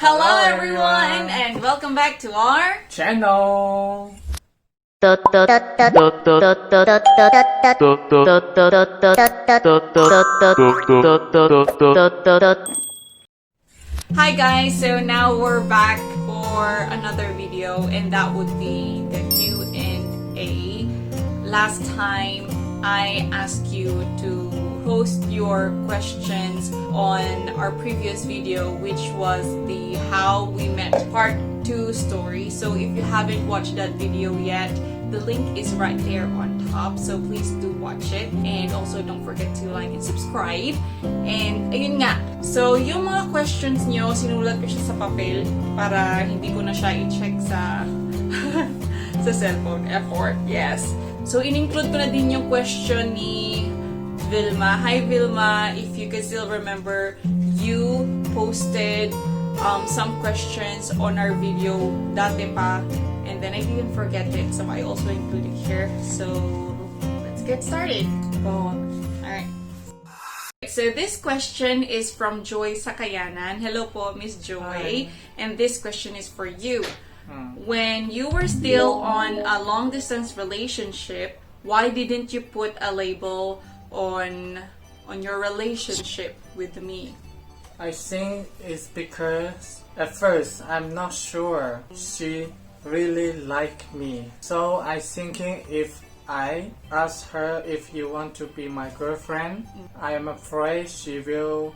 Hello everyone and welcome back to our channel. Hi guys, so now we're back for another video and that would be the Q&A. Last time I asked you to post your questions on our previous video, which was the How We Met Part 2 story. So if you haven't watched that video yet, the link is right there on top. So please do watch it. And also don't forget to like and subscribe. And ayun nga. So yung mga questions nyo, sinulat ko siya sa papel para hindi ko na siya i-check sa sa cellphone. Effort, yes. So in-include ko na din yung question ni Vilma. Hi Vilma, if you can still remember, you posted some questions on our video dati pa, and then I didn't forget it, so I also included here. So let's get started. Alright. So this question is from Joy Sakayanan. Hello po, Miss Joy. Hi. And this question is for you. When you were still on a long distance relationship, why didn't you put a label on your relationship with me? I think it's because at first I'm not sure she really like me. So I thinking if I ask her if you want to be my girlfriend, I am afraid she will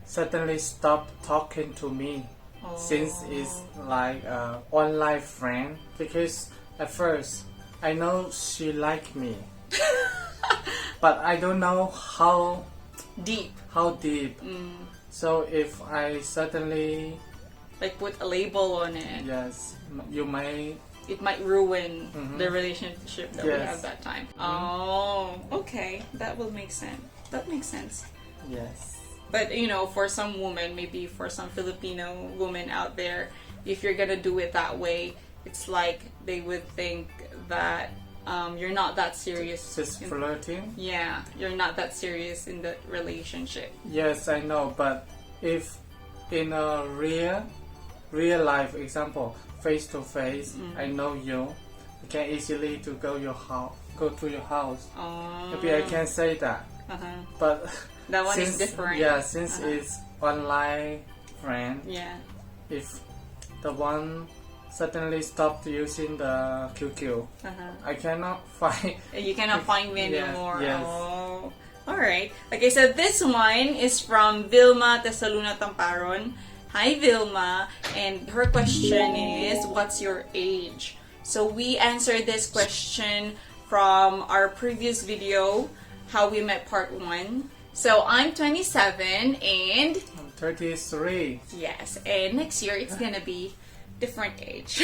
suddenly stop talking to me. Since it's like an online friend. Because at first I know she like me. But I don't know how Deep. So if I suddenly Like put a label on it. yes, you may It might ruin the relationship that we Yes. have that time. Oh, okay. That will make sense. That makes sense. yes. But you know, for some women, maybe for some Filipino women out there, if you're gonna do it that way, it's like they would think that you're not that serious. Just flirting. Yeah, you're not that serious in the relationship. Yes, I know. But if in a real life example, face to face, I know you. I can easily to go to your house. Maybe I can say that. But That one since, is different. Yeah, since it's online friend, Yeah. if the one suddenly stopped using the QQ, I cannot find. You cannot find me Yes, anymore. yes. Oh. Alright. Okay, so this one is from Vilma Tesaluna Tamparon. Hi Vilma. And her question is, what's your age? So we answered this question from our previous video, How We Met Part 1. So I'm 27 and I'm 33. yes, and next year it's gonna be different age.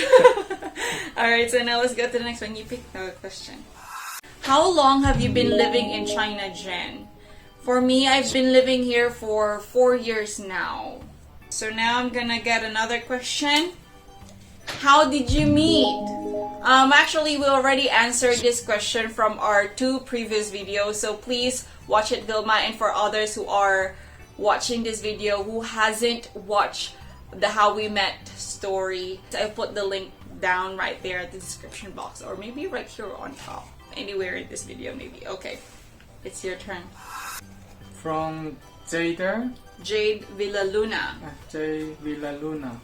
Alright, so now let's go to the next one. You pick the question. How long have you been living in China, Jhen? For me, I've been living here for 4 years now. So now I'm gonna get another question. How did you meet? Actually, we already answered this question from our 2 previous videos. So please watch it, Vilma. And for others who are watching this video who hasn't watched the How We Met story, I put the link down right there at the description box, or maybe right here on top. Anywhere in this video, maybe. Okay, it's your turn. From Jade Villaluna. Villaluna.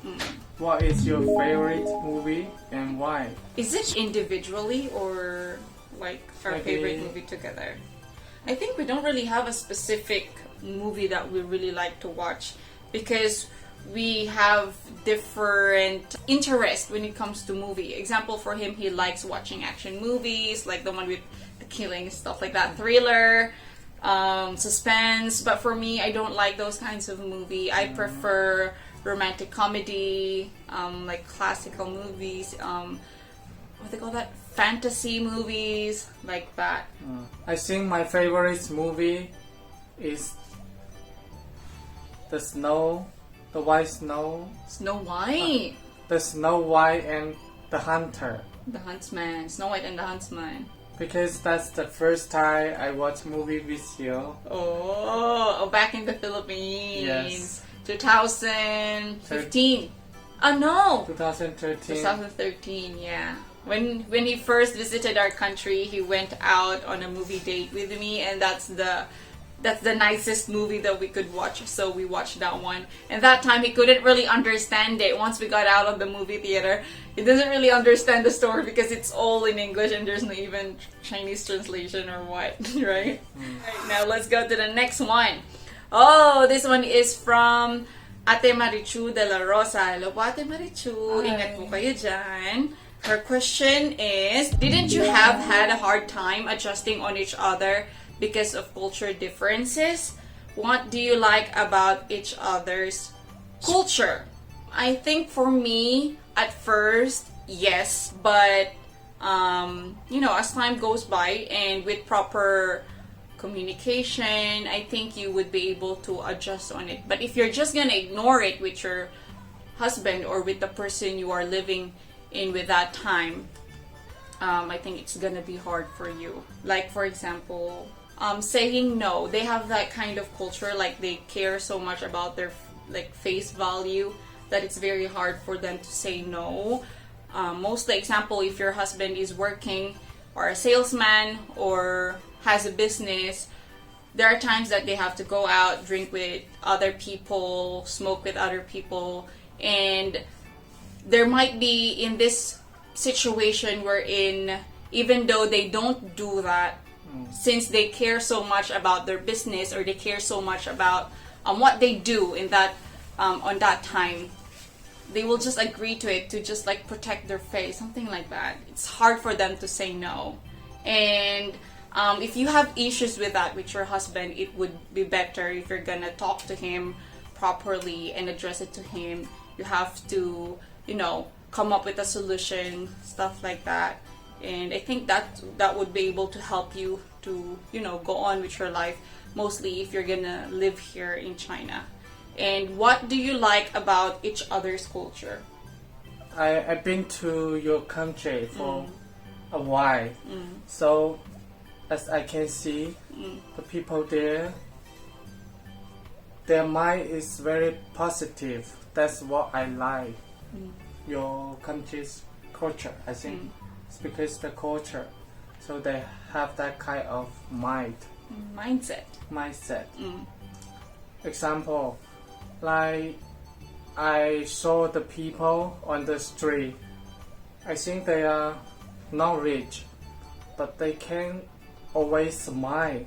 What is your favorite movie and why? Is it individually or like our Maybe- favorite movie together? I think we don't really have a specific movie that we really like to watch because we have different interests when it comes to movie. Example, for him, he likes watching action movies, like the one with the killing, stuff like that, thriller, suspense. But for me, I don't like those kinds of movie. I prefer romantic comedy, like classical movies, what they call that? Fantasy movies, like that. I think my favorite movie is the White Snow, Snow White, the Snow White and the Hunter. the Huntsman, Snow White and the Huntsman. Because that's the first time I watched movie with you. Oh, back in the Philippines. Yes. 2015. Oh no! 2013. 2013, yeah. When he first visited our country, he went out on a movie date with me, and that's the nicest movie that we could watch, so we watched that one. And that time he couldn't really understand it. Once we got out of the movie theater, he doesn't really understand the story because it's all in English and there's no even Chinese translation or what, right? Right, now let's go to the next one. Oh, this one is from Ate Marichu de la Rosa. Hello po, Ate Marichu. Ingat po kayo dyan. Her question is, didn't you have had a hard time adjusting on each other because of culture differences? What do you like about each other's culture? I think for me, at first, yes, but as time goes by and with proper communication, I think you would be able to adjust on it. But if you're just gonna ignore it with your husband or with the person you are living in with that time, I think it's gonna be hard for you. Like, for example, saying no. They have that kind of culture, like they care so much about their face value that it's very hard for them to say no. Mostly, example, if your husband is working or a salesman or has a business, there are times that they have to go out, drink with other people, smoke with other people, and there might be in this situation wherein even though they don't do that, since they care so much about their business or they care so much about what they do in that on that time, they will just agree to it to just like protect their face, something like that. It's hard for them to say no. And if you have issues with that with your husband, it would be better if you're gonna talk to him properly and address it to him. You have to, come up with a solution, stuff like that. And I think that would be able to help you to, go on with your life, mostly if you're gonna live here in China. And what do you like about each other's culture? I've been to your country for a while. So, as I can see, the people there, their mind is very positive. That's what I like. Your country's culture, I think. It's because the culture. So they have that kind of Mindset. Example, like I saw the people on the street. I think they are not rich, but they can always smile.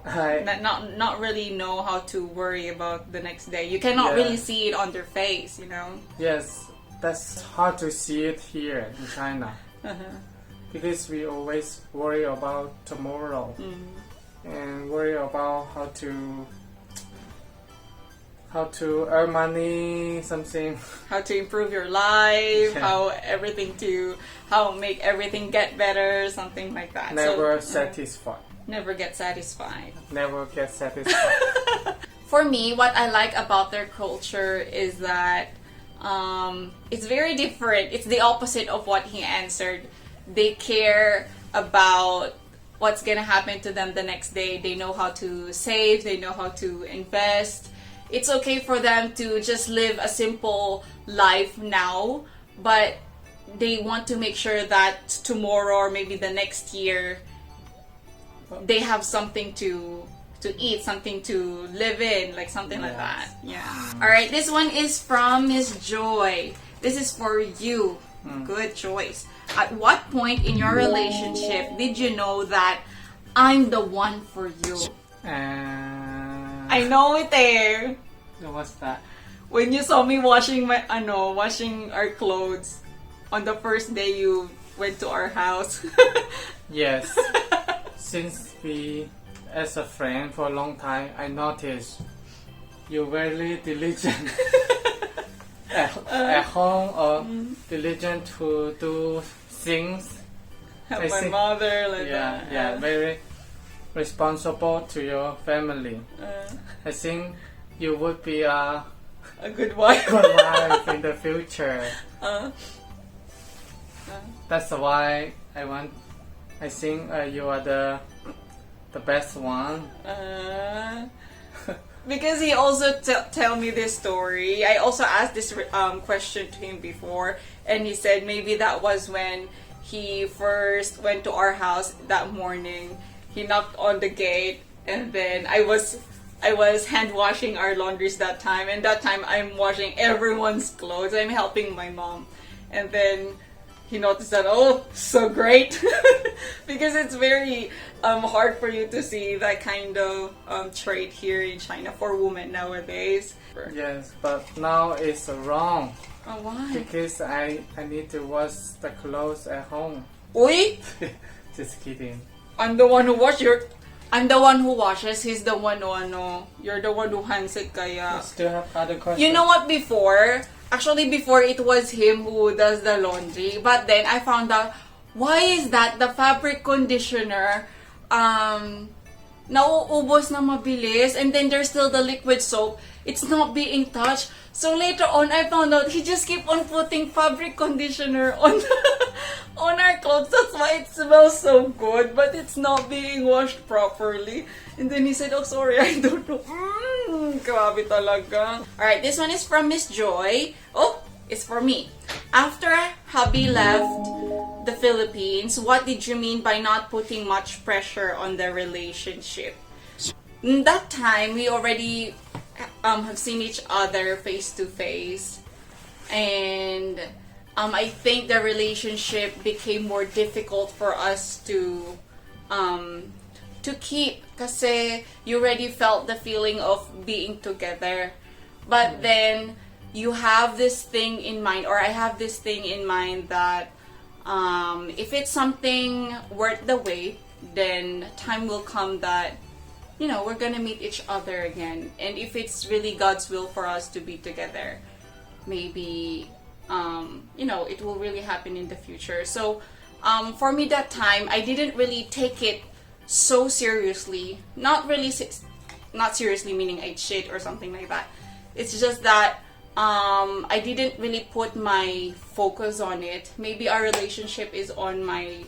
Not really know how to worry about the next day. You cannot really see it on their face, Yes, that's hard to see it here in China. Because we always worry about tomorrow and worry about how to earn money, something. How to improve your life, how make everything get better, something like that. Never satisfied. Never get satisfied. Never get satisfied. For me, what I like about their culture is that it's very different. It's the opposite of what he answered. They care about what's gonna happen to them the next day. They know how to save. They know how to invest. It's okay for them to just live a simple life now, but they want to make sure that tomorrow or maybe the next year they have something to eat, something to live in, like something like that. Yeah. Alright, this one is from Miss Joy. This is for you. Good choice. At what point in your relationship did you know that I'm the one for you? I know it there. What's that? When you saw me washing our clothes on the first day you went to our house. Yes. Since we as a friend for a long time, I noticed you're very diligent at home or diligent to do things. Help my mother, like that. Yeah, very responsible to your family. I think you would be a good wife. Good wife in the future. That's why I think you are the best one. because he also tell me this story. I also asked this question to him before, and he said maybe that was when he first went to our house that morning. He knocked on the gate, and then I was hand washing our laundries that time, and that time I'm washing everyone's clothes. I'm helping my mom, and then he noticed that, oh, so great, because it's very hard for you to see that kind of trait here in China for women nowadays. Yes, but now it's wrong. Oh, why? Because I need to wash the clothes at home. Uy, Just kidding. I'm the one who I'm the one who washes. He's the one who you're the one who hands it. Kaya. You still have other questions? You know what? Before it was him who does the laundry, but then I found out why is that the fabric conditioner nauubos na mabilis, and then there's still the liquid soap. It's not being touched. So later on, I found out he just keep on putting fabric conditioner on on our clothes. That's why it smells so good, but it's not being washed properly. And then he said, "Oh, sorry, I don't know." Grabe talaga. Alright, this one is from Miss Joy. Oh, it's for me. After hubby left the Philippines, what did you mean by not putting much pressure on the relationship? That time, we already have seen each other face to face, and I think the relationship became more difficult for us to keep, kasi you already felt the feeling of being together, but then you have this thing in mind, or I have this thing in mind that if it's something worth the wait, then time will come that we're gonna meet each other again. And if it's really God's will for us to be together, maybe, it will really happen in the future. So, for me that time, I didn't really take it so seriously. Not seriously meaning I shit or something like that. It's just that, I didn't really put my focus on it. Maybe our relationship is on my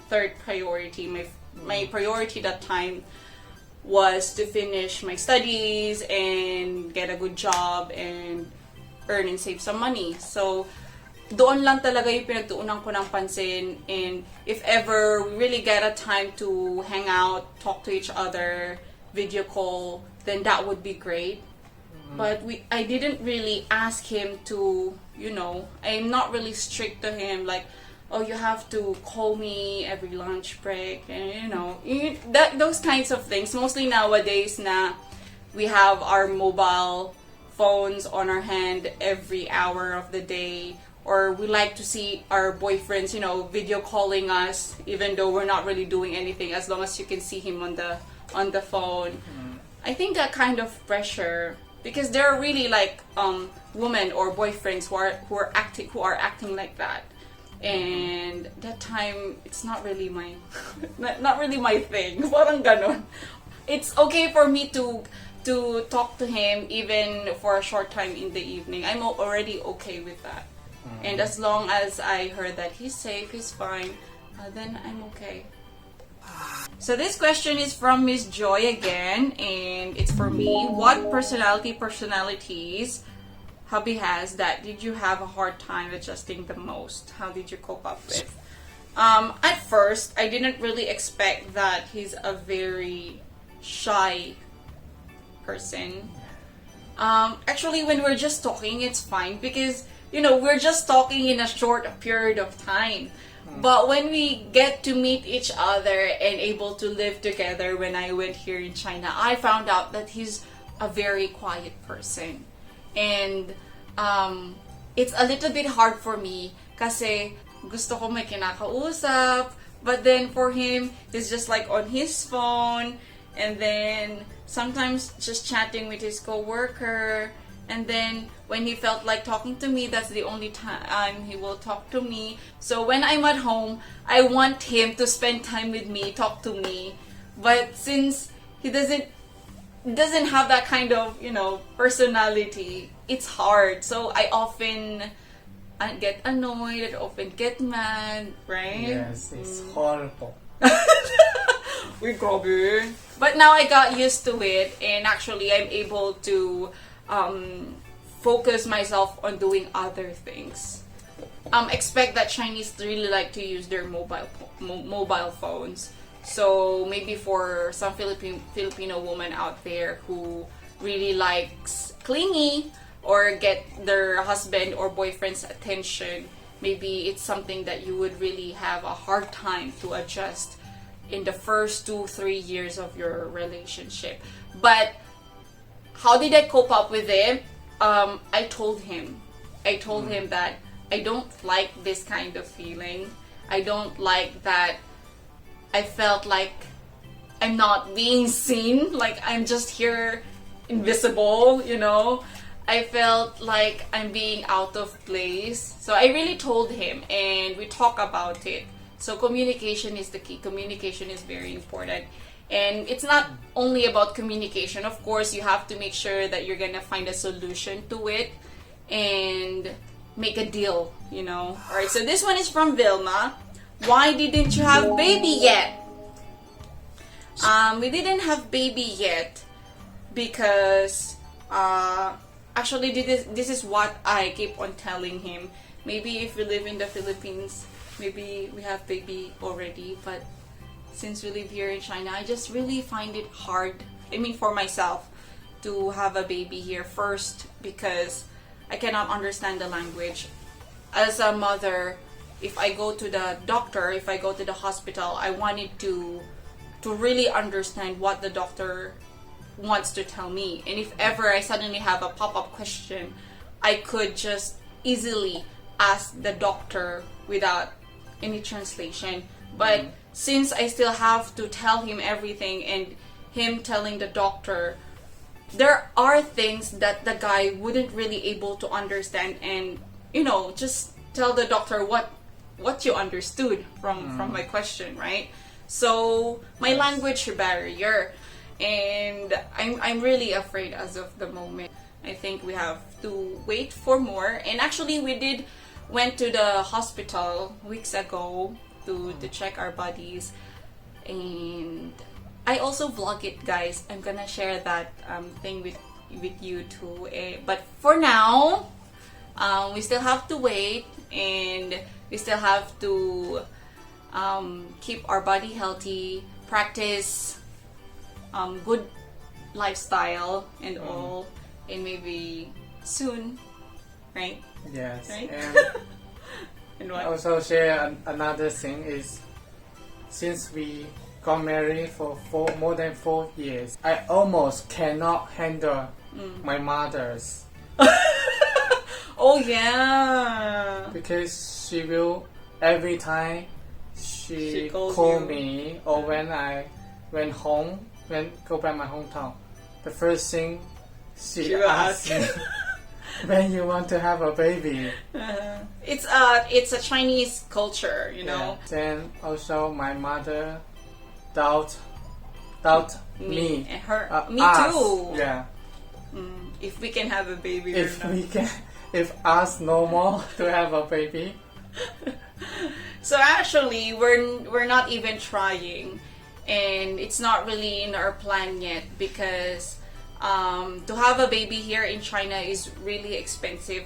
third priority. My priority that time was to finish my studies and get a good job and earn and save some money. So, doon lang talaga yung pinagtuunan ko ng pansin. And if ever we really get a time to hang out, talk to each other, video call, then that would be great. But I didn't really ask him to, I'm not really strict to him, like, oh, you have to call me every lunch break, and those kinds of things. Mostly nowadays na we have our mobile phones on our hand every hour of the day, or we like to see our boyfriends, video calling us, even though we're not really doing anything, as long as you can see him on the phone. I think that kind of pressure, because there are really like women or boyfriends who are acting like that. And that time, it's not really my thing. Parang ganon. It's okay for me to talk to him even for a short time in the evening. I'm already okay with that. And as long as I heard that he's safe, he's fine, then I'm okay. So this question is from Miss Joy again, and it's for me. What personalities hubby has that did you have a hard time adjusting the most? How did you cope up with? At first, I didn't really expect that he's a very shy person. Actually, when we're just talking, it's fine because, we're just talking in a short period of time. But when we get to meet each other and able to live together, when I went here in China, I found out that he's a very quiet person. And it's a little bit hard for me kasi gusto ko may kinakausap, but then for him, he's just like on his phone, and then sometimes just chatting with his coworker, and then when he felt like talking to me, that's the only time he will talk to me. So when I'm at home, I want him to spend time with me, talk to me, but since he doesn't have that kind of, personality, it's hard. So I often get annoyed, I often get mad, right? Yes, it's horrible. Uy, grabe. But now I got used to it, and actually I'm able to focus myself on doing other things. Expect that Chinese really like to use their mobile phones. So maybe for some Filipino woman out there who really likes clingy or get their husband or boyfriend's attention, maybe it's something that you would really have a hard time to adjust in the first 2-3 years of your relationship. But how did I cope up with it? I told him that I don't like this kind of feeling. I don't like that I felt like I'm not being seen, like I'm just here invisible, you know. I felt like I'm being out of place. So I really told him, and we talk about it. So communication is the key. Communication is very important. And it's not only about communication. Of course, you have to make sure that you're gonna find a solution to it and make a deal, you know. Alright, so this one is from Vilma. Why didn't you have baby yet? We didn't have baby yet because actually this is what I keep on telling him. Maybe if we live in the Philippines, maybe we have baby already, but since we live here in China, I just really find it hard, I mean for myself, to have a baby here first because I cannot understand the language. As a mother, if I go to the doctor, if I go to the hospital, I wanted to really understand what the doctor wants to tell me. And if ever I suddenly have a pop-up question, I could just easily ask the doctor without any translation. But since I still have to tell him everything and him telling the doctor, there are things that the guy wouldn't really able to understand, and you know, just tell the doctor what you understood from my question, right? So my language barrier, and I'm really afraid as of the moment. I think we have to wait for more. And actually we went to the hospital weeks ago to check our bodies, and I also vlog it, guys. I'm gonna share that thing with you too. But for now, we still have to wait, and we still have to keep our body healthy, practice good lifestyle and all, and maybe soon, right? Yes. Right? And And what? also share another thing is, since we got married for more than 4 years, I almost cannot handle my mother's. Oh yeah. Because she will, every time she calls call you. me, or when I went home, go back my hometown, the first thing she She will asks me, when you want to have a baby. It's a Chinese culture, you know. Yeah. Then also my mother doubt me. And her, me us. too. Yeah. If we can have a baby If or not. we can, if us normal to have a baby. So actually, we're not even trying, and it's not really in our plan yet because to have a baby here in China is really expensive.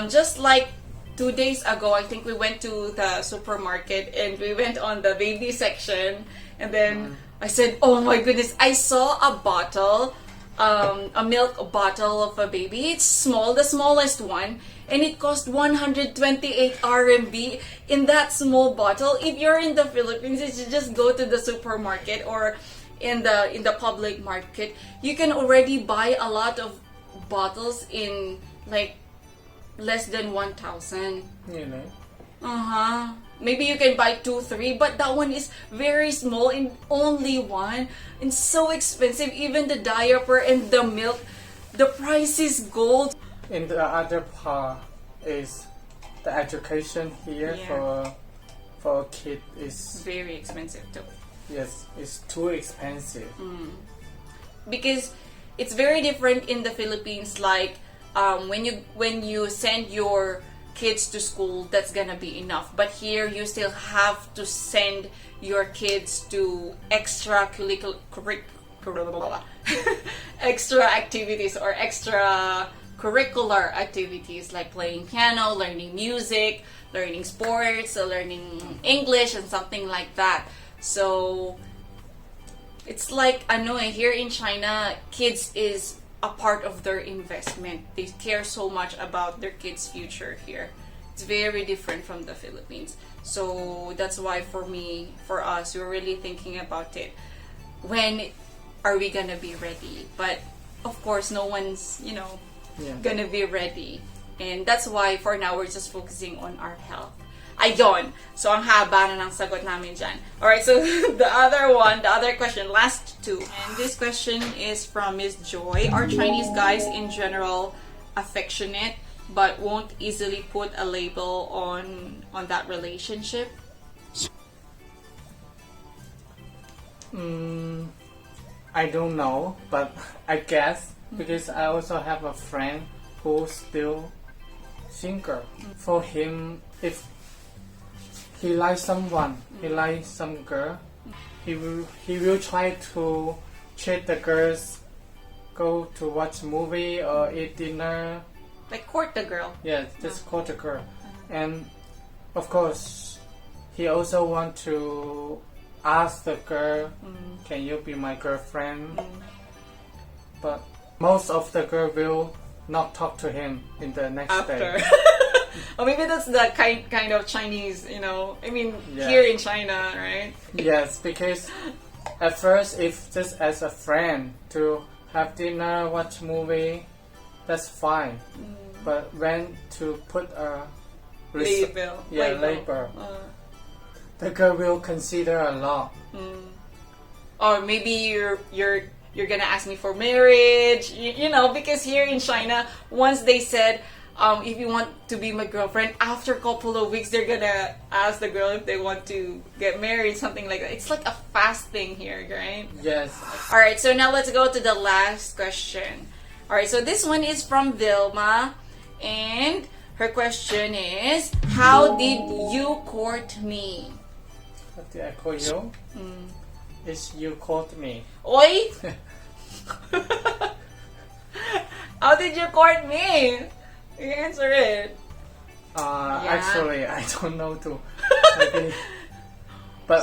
Just like 2 days ago, I think we went to the supermarket and we went on the baby section, and then I said, "Oh my goodness! I saw a bottle." A milk bottle of a baby. It's small, the smallest one, and it cost 128 RMB in that small bottle. If you're in the Philippines, you should just go to the supermarket or in the public market. You can already buy a lot of bottles in like less than 1,000. You know. Maybe you can buy 2, 3, but that one is very small and only one, and so expensive. Even the diaper and the milk, the price is gold. In the other part is the education here for a kid is Very expensive too. yes, it's too expensive. Because it's very different in the Philippines. Like when you send your kids to school, that's gonna be enough. But here, you still have to send your kids to extra activities or extra curricular activities like playing piano, learning music, learning sports, learning English, and something like that. So it's like here in China, kids is a part of their investment. They care so much about their kids' future here. It's very different from the Philippines. So that's why for us, we're really thinking about it. When are we gonna be ready? But of course, no one's, gonna be ready. And that's why for now, we're just focusing on our health. Ayun. So, ang haba na ng sagot namin dyan. Alright, so the other question, last two. And this question is from Miss Joy. Are Chinese guys in general affectionate but won't easily put a label on that relationship? I don't know, but I guess because I also have a friend who's still single. For him, if he likes someone, he likes some girl, he will try to treat the girls, go to watch movie or eat dinner. Like court the girl. Yeah, just court the girl. And of course, he also want to ask the girl, can you be my girlfriend? But most of the girl will not talk to him in the next day. Or maybe that's the kind of Chinese, Yeah. here in China, right? Yes, because at first, if just as a friend to have dinner, watch movie, that's fine. But when to put a label, the girl will consider a lot. Or maybe you're gonna ask me for marriage, because here in China, once they said, if you want to be my girlfriend, after a couple of weeks, they're gonna ask the girl if they want to get married, something like that. It's like a fast thing here, right? Yes. Alright, so now let's go to the last question. Alright, so this one is from Vilma, and her question is, how did you court me? How did I call you? Is you called me. Oi! How did you court me? You answer it. Actually, I don't know too. But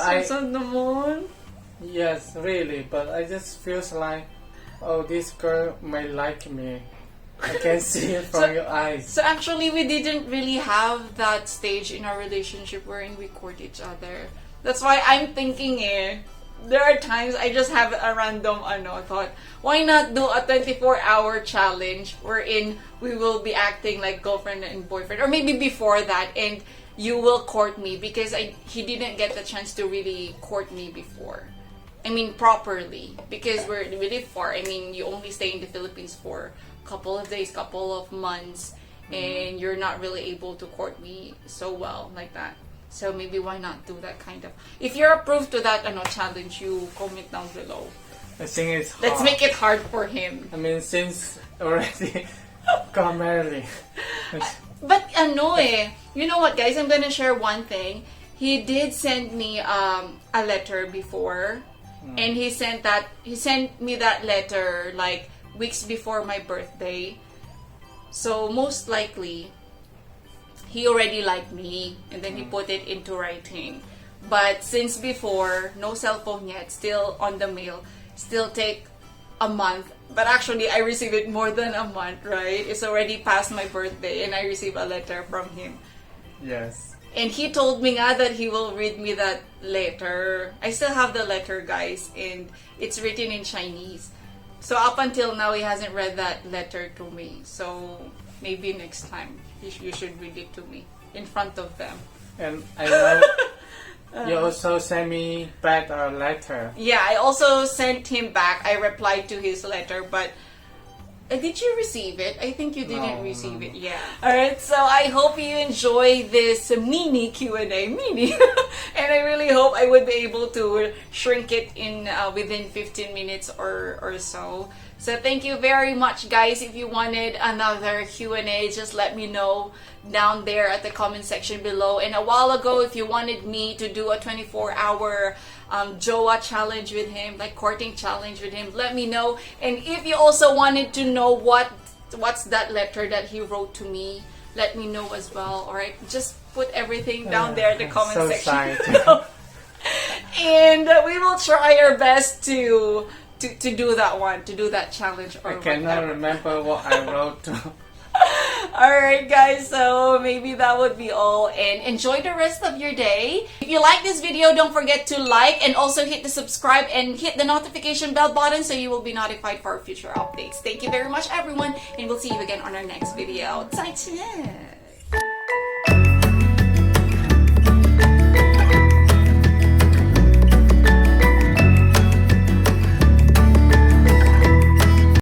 yes, really. But I just feels like, this girl might like me. I can see it from your eyes. So actually, we didn't really have that stage in our relationship wherein we court each other. That's why I'm thinking there are times I just have a random thought, why not do a 24-hour challenge wherein we will be acting like girlfriend and boyfriend, or maybe before that, and you will court me, because he didn't get the chance to really court me before. Properly, because we're really far. You only stay in the Philippines for a couple of days, couple of months, and you're not really able to court me so well like that. So maybe why not do that kind of... If you're approved to that challenge, you comment down below. I think it's hard. Let's make it hard for him. Since already got married. But you know what, guys? I'm gonna share one thing. He did send me a letter before, and he sent me that letter like weeks before my birthday. So most likely, he already liked me, and then he put it into writing. But since before, no cell phone yet, still on the mail, still take a month. But actually, I received it more than a month, right? It's already past my birthday, and I received a letter from him. Yes. And he told me that he will read me that letter. I still have the letter, guys, and it's written in Chinese. So up until now, he hasn't read that letter to me. So maybe next time, you should read it to me in front of them. And I know you also sent me back a letter. Yeah, I also sent him back. I replied to his letter, but did you receive it? I think you didn't receive it. Yeah. Alright, so I hope you enjoy this mini Q&A. And I really hope I would be able to shrink it in within 15 minutes or so. So thank you very much, guys. If you wanted another Q&A, just let me know down there at the comment section below. And a while ago, if you wanted me to do a 24-hour Joa challenge with him, like courting challenge with him, let me know. And if you also wanted to know what's that letter that he wrote to me, let me know as well. All right, just put everything down there in the comment section below. And we will try our best to do that one, to do that challenge. Or I cannot remember what I wrote to. Alright guys, so maybe that would be all, and enjoy the rest of your day. If you like this video, don't forget to like and also hit the subscribe and hit the notification bell button so you will be notified for our future updates. Thank you very much everyone, and we'll see you again on our next video. 再见!